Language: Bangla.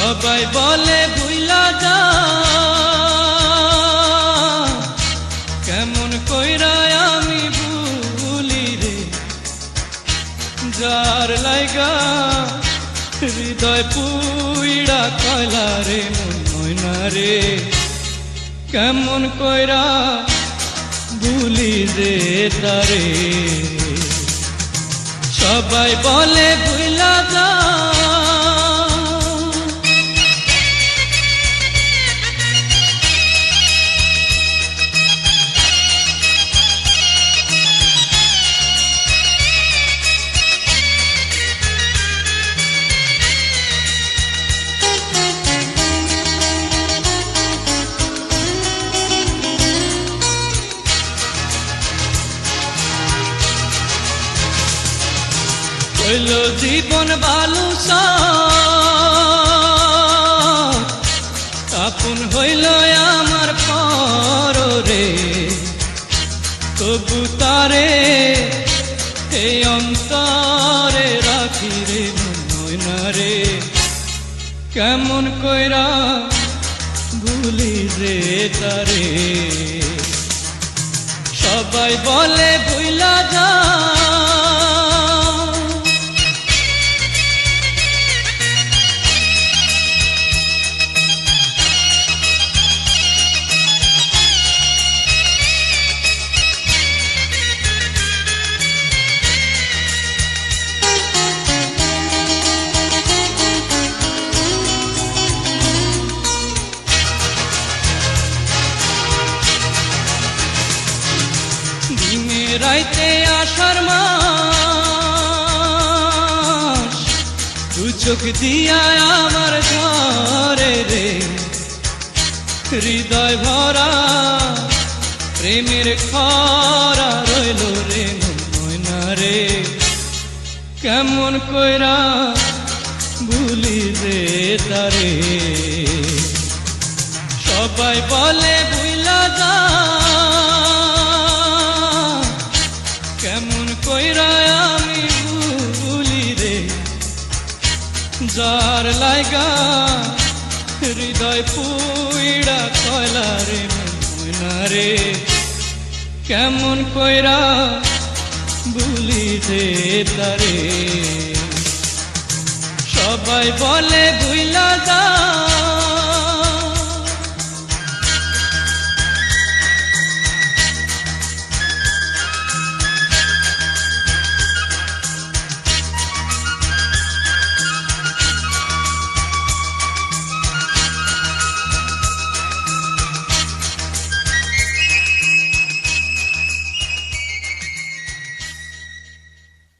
সবাই বলে ভুইলা যা, কেমন কইরা আমি ভুলি রে, যার লাইগা হৃদয় পুইড়া কয়লা রে মন ময়না রে, কেমন কইরা ভুলি রে তারে। সবাই বলে ভুইলা যা, হইল জীবন বালুসা, আপন হইল আমার পর রে, তবু তারে এই অন্তরে রাখি রে ময়না রে, কেমন কইরা ভুলি রে তারে। সবাই বলে ভুইলা যা, রাইতে আষাঢ় মাস, দু চোখ দিয়া আমার ঝরে রে, হৃদয় ভরা প্রেমের খরা রইল রে ময়না রে, কেমন কইরা ভুলি রে তারে। সবাই বলে ভুইলা যা, কেমন কইরা আমি ভুলি রে, যার লাইগা হৃদয় পুইড়া কয়লা রে ময়না রে, কেমন কইরা ভুলি রে তারে। সবাই বলে ভুইলা